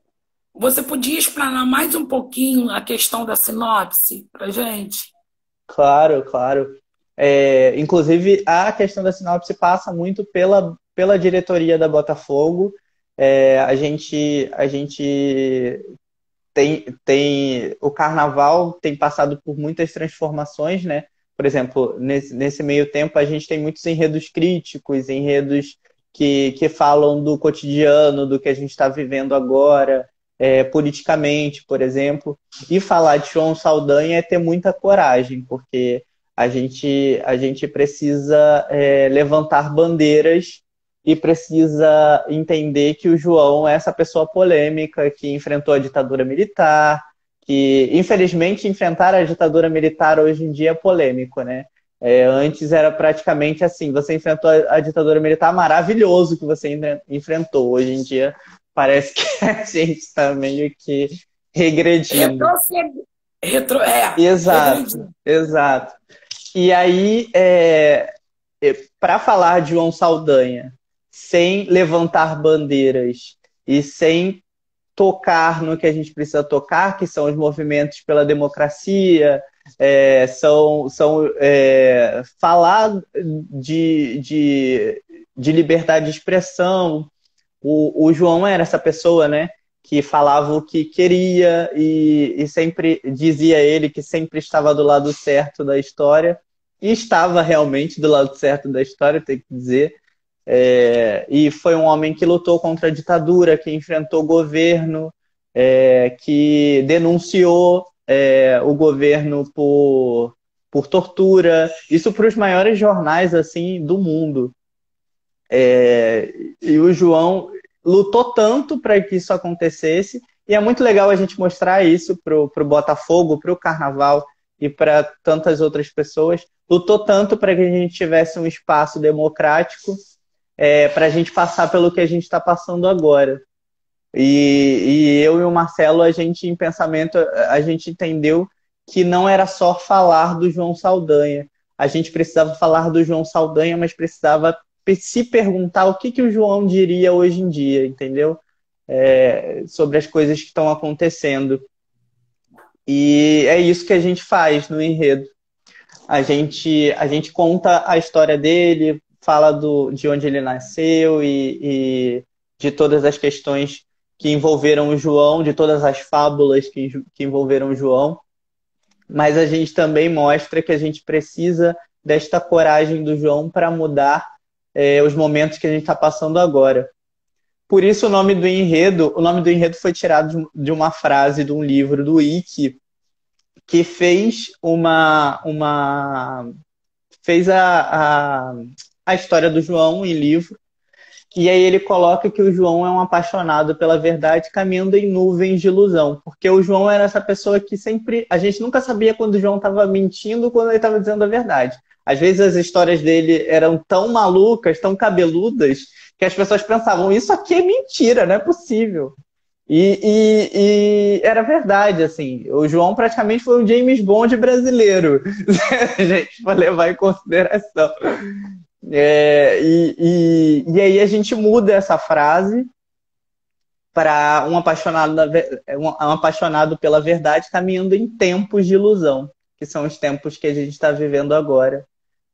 você podia explanar mais um pouquinho a questão da sinopse para gente? Claro, claro. Inclusive, a questão da sinopse passa muito pela diretoria da Botafogo. A gente tem o carnaval tem passado por muitas transformações, né? Por exemplo, nesse meio tempo a gente tem muitos enredos críticos, enredos que falam do cotidiano, do que a gente está vivendo agora, politicamente, por exemplo. E falar de João Saldanha é ter muita coragem, porque a gente precisa levantar bandeiras e precisa entender que o João é essa pessoa polêmica que enfrentou a ditadura militar, que, infelizmente, enfrentar a ditadura militar hoje em dia é polêmico, né? Antes era praticamente assim, você enfrentou a ditadura militar, maravilhoso que você enfrentou. Hoje em dia parece que a gente está meio que regredindo. Retroceder. Exato, Regredindo. exato. E aí, para falar de João Saldanha, sem levantar bandeiras e sem tocar no que a gente precisa tocar, que são os movimentos pela democracia, falar de liberdade de expressão. O João era essa pessoa, né, que falava o que queria e sempre dizia ele que sempre estava do lado certo da história, e estava realmente do lado certo da história, tem que dizer. E foi um homem que lutou contra a ditadura, que enfrentou o governo, que denunciou o governo por tortura, isso para os maiores jornais assim do mundo. E o João lutou tanto para que isso acontecesse, e é muito legal a gente mostrar isso para o Botafogo, para o Carnaval e para tantas outras pessoas. Lutou tanto para que a gente tivesse um espaço democrático, para a gente passar pelo que a gente está passando agora. E eu e o Marcelo, a gente, em pensamento, a gente entendeu que não era só falar do João Saldanha. A gente precisava falar do João Saldanha, mas precisava se perguntar o que o João diria hoje em dia, entendeu? Sobre as coisas que estão acontecendo. E é isso que a gente faz no enredo. A gente conta a história dele, fala de onde ele nasceu e de todas as questões que envolveram o João, de todas as fábulas que envolveram o João. Mas a gente também mostra que a gente precisa desta coragem do João para mudar os momentos que a gente está passando agora. Por isso o nome do enredo foi tirado de uma frase de um livro do Ike, que fez fez a história do João em livro, e aí ele coloca que o João é um apaixonado pela verdade caminhando em nuvens de ilusão, porque o João era essa pessoa que sempre, a gente nunca sabia quando o João estava mentindo, quando ele estava dizendo a verdade. Às vezes as histórias dele eram tão malucas, tão cabeludas, que as pessoas pensavam, isso aqui é mentira, não é possível. E era verdade, assim. O João praticamente foi um James Bond brasileiro, se a gente for levar em consideração. E aí a gente muda essa frase para um apaixonado pela verdade caminhando em tempos de ilusão, que são os tempos que a gente está vivendo agora,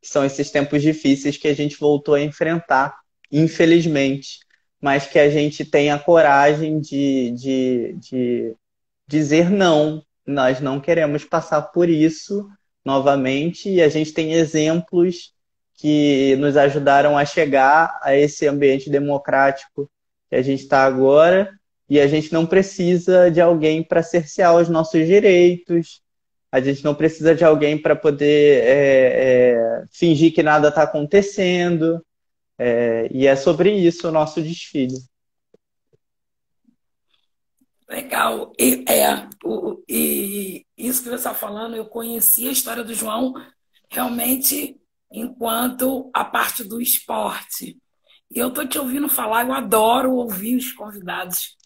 que são esses tempos difíceis que a gente voltou a enfrentar, infelizmente, mas que a gente tem a coragem de dizer não. Nós não queremos passar por isso novamente, e a gente tem exemplos que nos ajudaram a chegar a esse ambiente democrático que a gente está agora, e a gente não precisa de alguém para cercear os nossos direitos, a gente não precisa de alguém para poder fingir que nada está acontecendo. E é sobre isso o nosso desfile. Legal. E isso que você está falando, eu conheci a história do João realmente enquanto a parte do esporte. E eu estou te ouvindo falar, eu adoro ouvir os convidados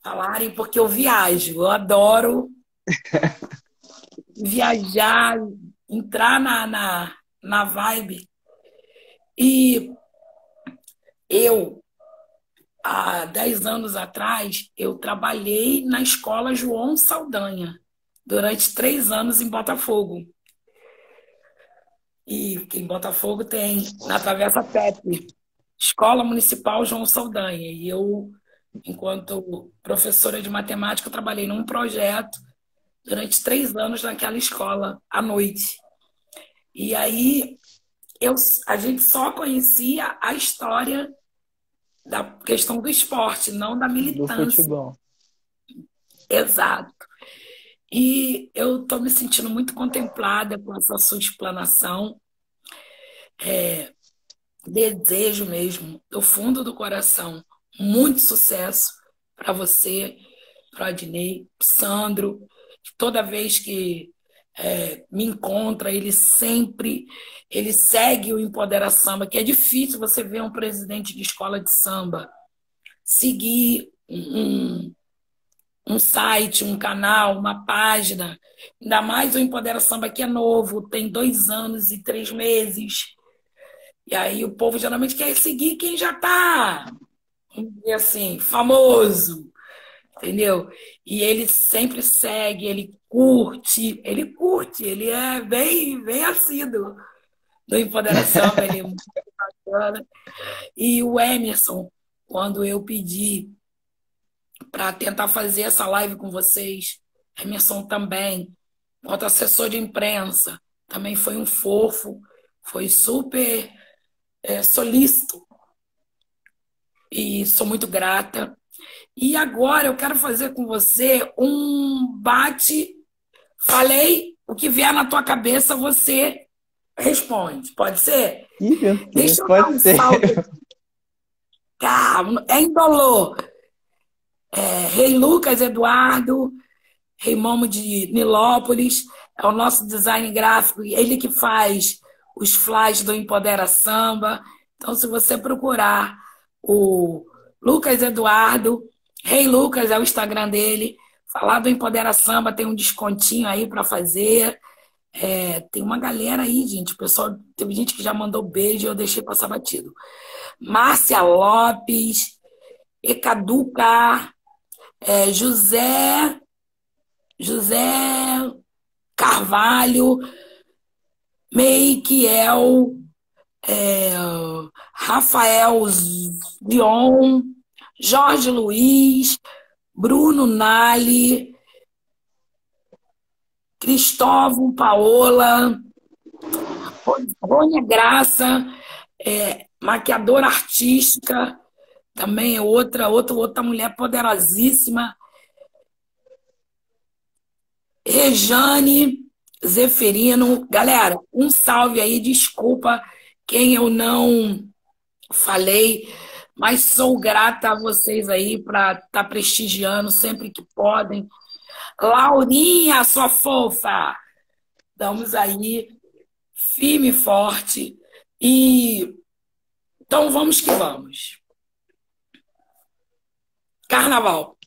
falarem, porque eu viajo, eu adoro viajar, entrar na vibe. E eu, há 10 anos atrás, eu trabalhei na escola João Saldanha, durante 3 anos em Botafogo. E em Botafogo tem, na Travessa Pepe, Escola Municipal João Saldanha. E eu, enquanto professora de matemática, eu trabalhei num projeto durante 3 anos naquela escola, à noite. E aí a gente só conhecia a história da questão do esporte, não da militância. Do futebol. Exato. E eu estou me sentindo muito contemplada com essa sua explanação. Desejo mesmo, do fundo do coração, muito sucesso para você, para o Adnei, Sandro. Toda vez que me encontra, ele segue o Empodera Samba, que é difícil você ver um presidente de escola de samba seguir um site, um canal, uma página. Ainda mais o Empodera Samba, que é novo, tem 2 anos e 3 meses. E aí o povo geralmente quer seguir quem já está, assim, famoso. entendeu? E ele sempre segue, ele é bem assíduo do Empodera Samba, ele é muito bacana. E o Emerson, quando eu pedi para tentar fazer essa live com vocês, Emerson também, quanto assessor de imprensa, também foi um fofo, foi super solícito e sou muito grata. E agora eu quero fazer com você um bate. Falei, o que vier na tua cabeça você responde. Pode ser? Ih, meu Deus, Deixa eu dar pode um ser. salve. Calma, é indolor. Rei Lucas Eduardo, Rei Momo de Nilópolis, é o nosso design gráfico, ele que faz os flyers do Empodera Samba. Então, se você procurar o Lucas Eduardo, Rei Lucas é o Instagram dele, falar do Empodera Samba, tem um descontinho aí para fazer. Tem uma galera aí, gente. O pessoal, teve gente que já mandou beijo e eu deixei passar batido. Márcia Lopes, Ecaduca, José Carvalho, Meikiel, Rafael Zion, Jorge Luiz, Bruno Nali, Cristóvão Paola, Rônia Graça, maquiadora artística, também é outra mulher poderosíssima. Rejane Zeferino. Galera, um salve aí, desculpa quem eu não falei, mas sou grata a vocês aí para estar prestigiando sempre que podem. Laurinha, sua fofa, estamos aí, firme e forte. E então vamos que vamos. Carnaval.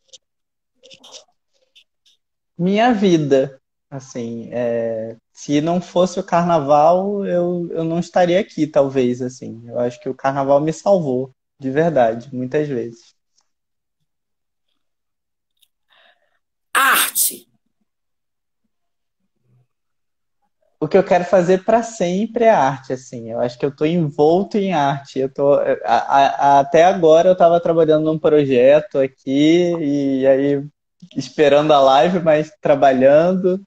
Minha vida, assim, se não fosse o carnaval, eu não estaria aqui, talvez, assim. Eu acho que o carnaval me salvou, de verdade, muitas vezes. Arte. O que eu quero fazer para sempre é arte, assim. Eu acho que eu estou envolto em arte. Até agora eu estava trabalhando num projeto aqui e aí esperando a live, mas trabalhando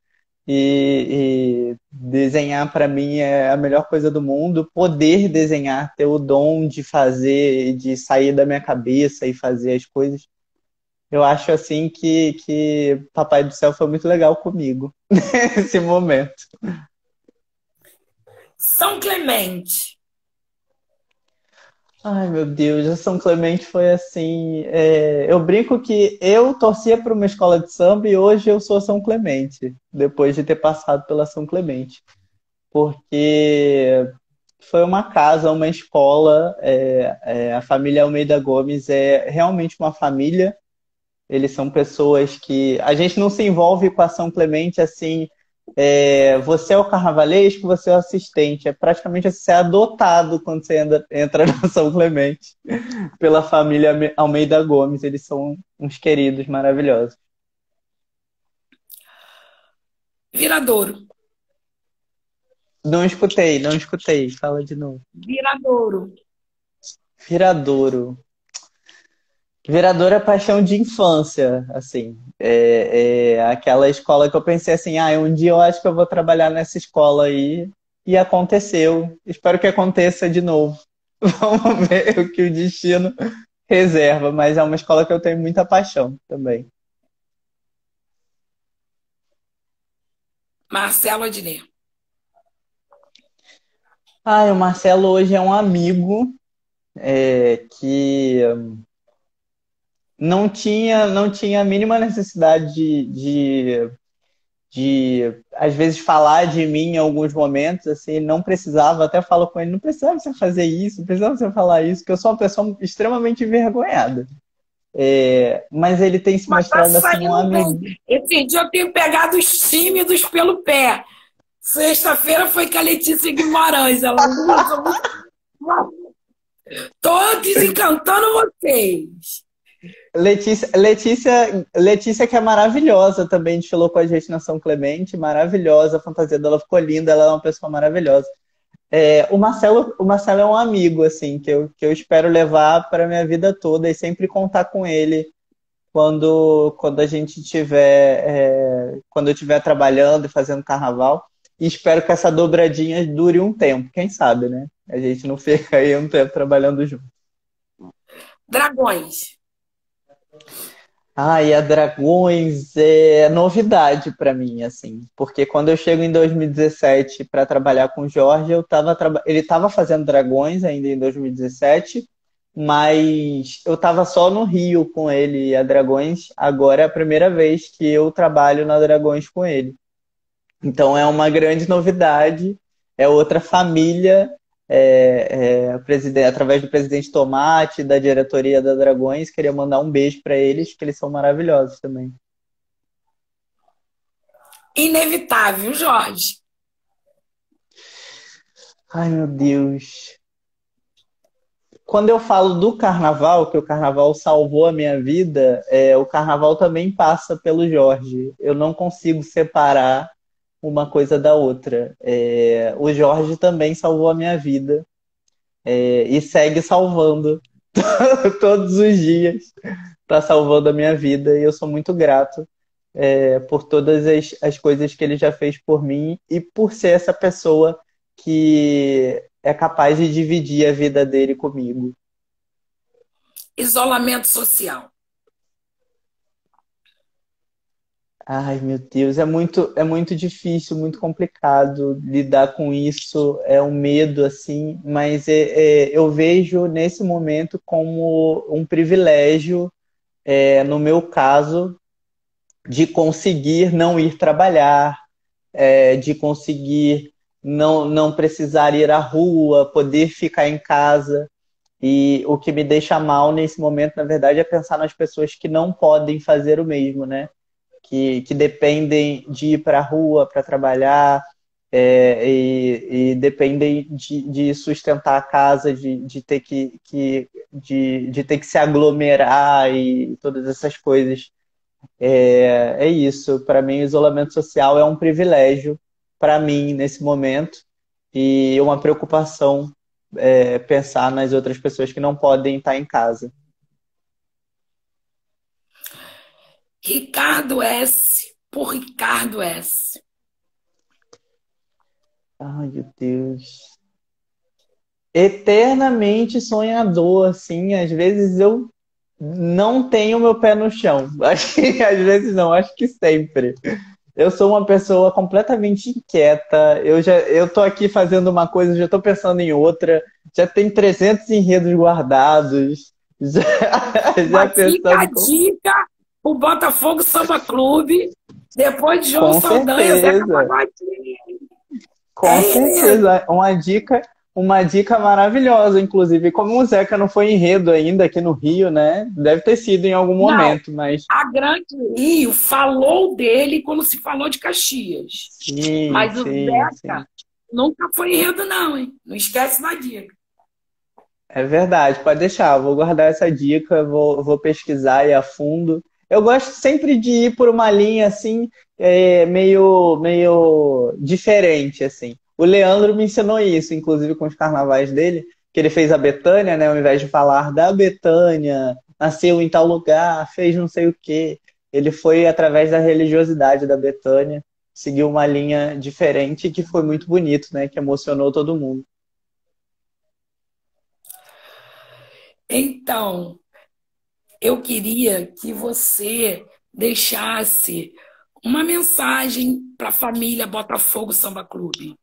e desenhar para mim é a melhor coisa do mundo. Poder desenhar, ter o dom de fazer, de sair da minha cabeça e fazer as coisas. Eu acho assim que Papai do Céu foi muito legal comigo nesse momento. São Clemente. Ai, meu Deus, a São Clemente foi assim. Eu brinco que eu torcia para uma escola de samba e hoje eu sou São Clemente, depois de ter passado pela São Clemente. Porque foi uma casa, uma escola. A família Almeida Gomes é realmente uma família. Eles são pessoas que. A gente não se envolve com a São Clemente assim. Você é o carnavalesco, você é o assistente. É praticamente assim, você é adotado quando você entra na São Clemente pela família Almeida Gomes. Eles são uns queridos maravilhosos. Viradouro. Não escutei, não escutei. Fala de novo. Viradouro. Viradouro. Viradouro é paixão de infância, assim. É aquela escola que eu pensei assim, um dia eu acho que eu vou trabalhar nessa escola aí. E aconteceu. Espero que aconteça de novo. Vamos ver o que o destino reserva, mas é uma escola que eu tenho muita paixão também. Marcelo Adnet. O Marcelo hoje é um amigo que não tinha a mínima necessidade de às vezes falar de mim em alguns momentos, assim, não precisava, até falo com ele, não precisava você fazer isso, não precisava você falar isso, porque eu sou uma pessoa extremamente envergonhada. Mas ele tem se Mas tá mostrado assim um saindo bem. amigo. Esse dia eu tenho pegado os tímidos pelo pé. Sexta-feira foi com a Letícia Guimarães. Ela tô desencantando vocês. Letícia que é maravilhosa também, desfilou com a gente na São Clemente, maravilhosa, a fantasia dela ficou linda, ela é uma pessoa maravilhosa. O Marcelo é um amigo, assim, que eu espero levar para minha vida toda e sempre contar com ele quando a gente tiver, quando eu estiver trabalhando e fazendo carnaval. E espero que essa dobradinha dure um tempo, quem sabe, né? A gente não fica aí um tempo trabalhando junto. Dragões. Ah, e a Dragões é novidade para mim, assim, porque quando eu chego em 2017 para trabalhar com o Jorge, ele estava fazendo Dragões ainda em 2017, mas eu estava só no Rio com ele e a Dragões. Agora é a primeira vez que eu trabalho na Dragões com ele. Então é uma grande novidade, é outra família, através do presidente Tomate, da diretoria da Dragões, queria mandar um beijo para eles, que eles são maravilhosos também. Inevitável, Jorge. Ai, meu Deus. Quando eu falo do carnaval, que o carnaval salvou a minha vida, o carnaval também passa pelo Jorge. Eu não consigo separar uma coisa da outra. O Jorge também salvou a minha vida, e segue salvando todos os dias, está salvando a minha vida e eu sou muito grato, por todas as coisas que ele já fez por mim e por ser essa pessoa que é capaz de dividir a vida dele comigo. Isolamento social. Ai, meu Deus, é muito difícil, muito complicado lidar com isso, é um medo assim, mas eu vejo nesse momento como um privilégio, no meu caso, de conseguir não ir trabalhar, de conseguir não precisar ir à rua, poder ficar em casa. E o que me deixa mal nesse momento, na verdade, é pensar nas pessoas que não podem fazer o mesmo, né? Que dependem de ir para a rua para trabalhar, e dependem de sustentar a casa, de ter de ter que se aglomerar e todas essas coisas. É isso. Para mim, o isolamento social é um privilégio para mim nesse momento e uma preocupação, pensar nas outras pessoas que não podem estar em casa. Ricardo S. Por Ricardo S. Ai, meu Deus. Eternamente sonhador, assim, às vezes eu não tenho meu pé no chão. Acho que às vezes não, acho que sempre. Eu sou uma pessoa completamente inquieta. Eu tô aqui fazendo uma coisa, já tô pensando em outra. Já tem 300 enredos guardados. Já, já Mas fica a pensando dica: o Botafogo Samba Clube, depois de João com Saldanha, Zeca certeza. Pagodinho. Com É enredo. certeza, uma dica maravilhosa, inclusive. Como o Zeca não foi enredo ainda aqui no Rio, né? Deve ter sido em algum Não, momento, mas a Grande Rio falou dele quando se falou de Caxias. sim, Mas o sim, Zeca sim. nunca foi enredo, não, hein? Não esquece da dica. É verdade, pode deixar. Vou guardar essa dica, vou pesquisar e a fundo. Eu gosto sempre de ir por uma linha assim, meio diferente, assim. O Leandro me ensinou isso, inclusive com os carnavais dele, que ele fez a Betânia, né? Ao invés de falar da Betânia, nasceu em tal lugar, fez não sei o quê. Ele foi através da religiosidade da Betânia, seguiu uma linha diferente que foi muito bonito, né? Que emocionou todo mundo. Então, eu queria que você deixasse uma mensagem para a família Botafogo Samba Clube.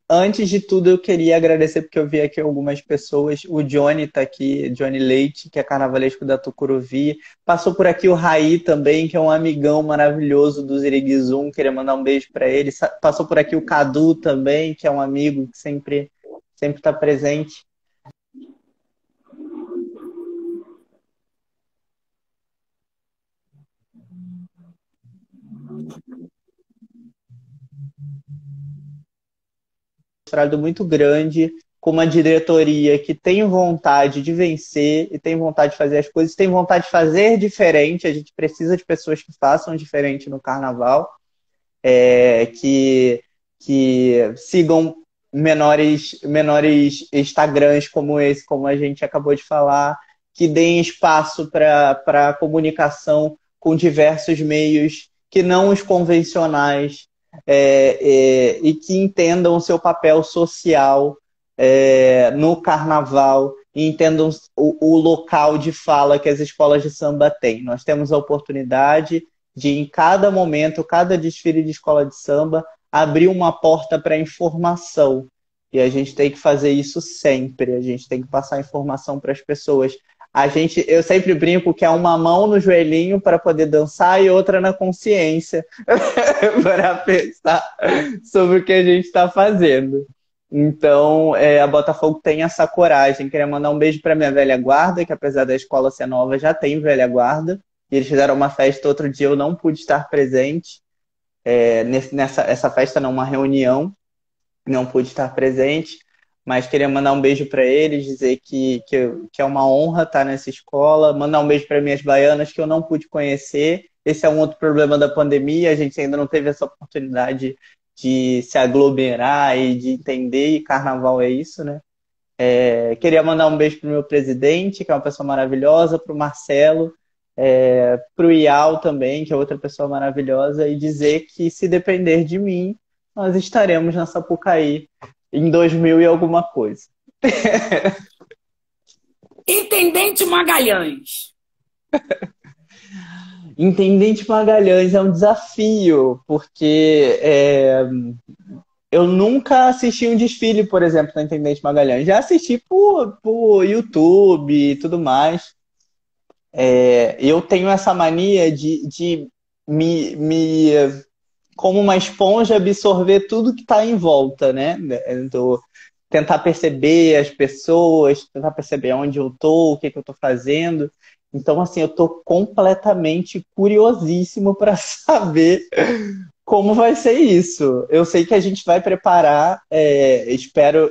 Antes de tudo, eu queria agradecer porque eu vi aqui algumas pessoas. O Johnny está aqui, Johnny Leite, que é carnavalesco da Tucuruvi. Passou por aqui o Raí também, que é um amigão maravilhoso do Ziriguizum. Queria mandar um beijo para ele. Passou por aqui o Cadu também, que é um amigo que sempre está presente. Um trabalho muito grande. com uma diretoria que tem vontade de vencer e tem vontade de fazer as coisas, tem vontade de fazer diferente. A gente precisa de pessoas que façam diferente no carnaval, que sigam menores Instagrams como esse, como a gente acabou de falar, que deem espaço para comunicação com diversos meios que não os convencionais, e que entendam o seu papel social no carnaval, e entendam o local de fala que as escolas de samba têm. Nós temos a oportunidade de, em cada momento, cada desfile de escola de samba, abrir uma porta para informação. E a gente tem que fazer isso sempre. A gente tem que passar informação para as pessoas. Eu sempre brinco que é uma mão no joelhinho para poder dançar e outra na consciência para pensar sobre o que a gente está fazendo. Então, a Botafogo tem essa coragem. Queria mandar um beijo para minha velha guarda, que apesar da escola ser nova, já tem velha guarda. E eles fizeram uma festa outro dia, eu não pude estar presente. Essa festa não, uma reunião, não pude estar presente, mas queria mandar um beijo para eles, dizer que é uma honra estar nessa escola, mandar um beijo para minhas baianas que eu não pude conhecer. Esse é um outro problema da pandemia, a gente ainda não teve essa oportunidade de se aglomerar e de entender, e carnaval é isso, né? Queria mandar um beijo para o meu presidente, que é uma pessoa maravilhosa, para o Marcelo, para o Ial também, que é outra pessoa maravilhosa, e dizer que, se depender de mim, nós estaremos na Sapucaí em 2000 e alguma coisa. Intendente Magalhães. Intendente Magalhães é um desafio, porque eu nunca assisti um desfile, por exemplo, da Intendente Magalhães. Já assisti por YouTube e tudo mais. Eu tenho essa mania de me como uma esponja, absorver tudo que está em volta, né? Tentar perceber as pessoas, tentar perceber onde eu estou, o que eu estou fazendo. Então, assim, eu estou completamente curiosíssimo para saber como vai ser isso. Eu sei que a gente vai preparar, espero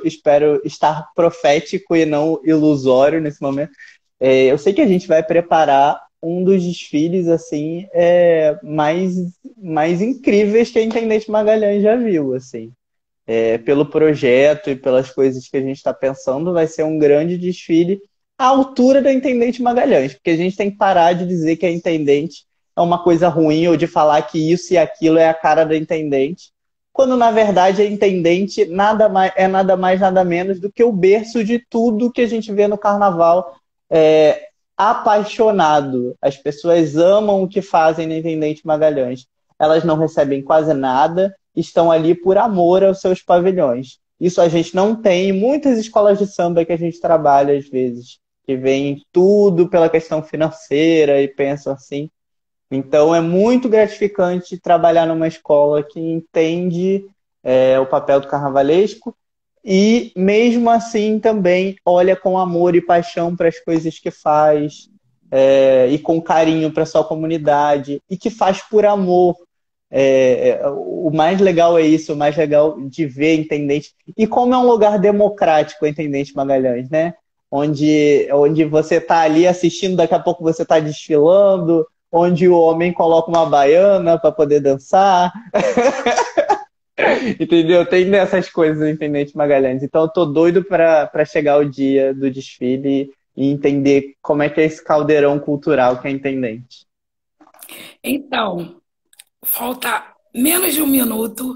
estar profético e não ilusório nesse momento. Eu sei que a gente vai preparar um dos desfiles assim mais incríveis que a Intendente Magalhães já viu, assim. Pelo projeto e pelas coisas que a gente está pensando, vai ser um grande desfile à altura da Intendente Magalhães, porque a gente tem que parar de dizer que a Intendente é uma coisa ruim, ou de falar que isso e aquilo é a cara da Intendente, quando na verdade a Intendente nada mais nada menos do que o berço de tudo que a gente vê no carnaval. Apaixonado. As pessoas amam o que fazem na Intendente Magalhães. Elas não recebem quase nada, estão ali por amor aos seus pavilhões. Isso a gente não tem em muitas escolas de samba que a gente trabalha às vezes, que veem tudo pela questão financeira e pensam assim. Então é muito gratificante trabalhar numa escola que entende o papel do carnavalesco e, mesmo assim, também olha com amor e paixão para as coisas que faz, e com carinho para a sua comunidade, e que faz por amor. O mais legal é isso, o mais legal de ver a Intendente. E como é um lugar democrático, a Intendente Magalhães, né? Onde você está ali assistindo, daqui a pouco você está desfilando, onde o homem coloca uma baiana para poder dançar. Entendeu? Tem dessas coisas no Intendente Magalhães. Então eu tô doido para chegar o dia do desfile e entender como é que é esse caldeirão cultural que é Intendente. Então, falta menos de um minuto.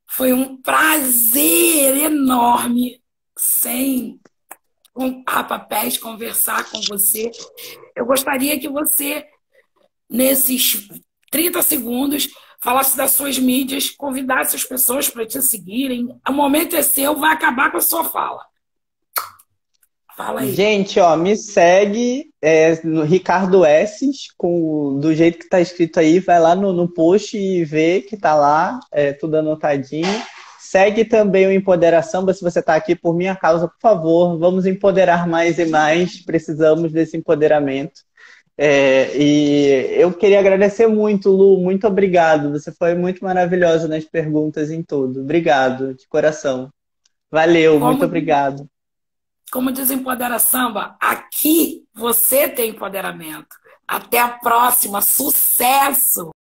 Foi um prazer enorme, sem papéis, conversar com você. Eu gostaria que você, nesses 30 segundos, falasse das suas mídias, convidasse as pessoas para te seguirem. O momento é seu, vai acabar com a sua fala. Fala aí. Gente, me segue no Ricardo S, do jeito que tá escrito aí, vai lá no post e vê que tá lá, tudo anotadinho. Segue também o Empodera Samba, se você tá aqui por minha causa, por favor, vamos empoderar mais e mais, precisamos desse empoderamento. E eu queria agradecer muito, Lu, muito obrigado. Você foi muito maravilhosa nas perguntas em tudo. Obrigado, de coração. Valeu, muito obrigado. Como diz o Empodera Samba, aqui você tem empoderamento. Até a próxima. Sucesso!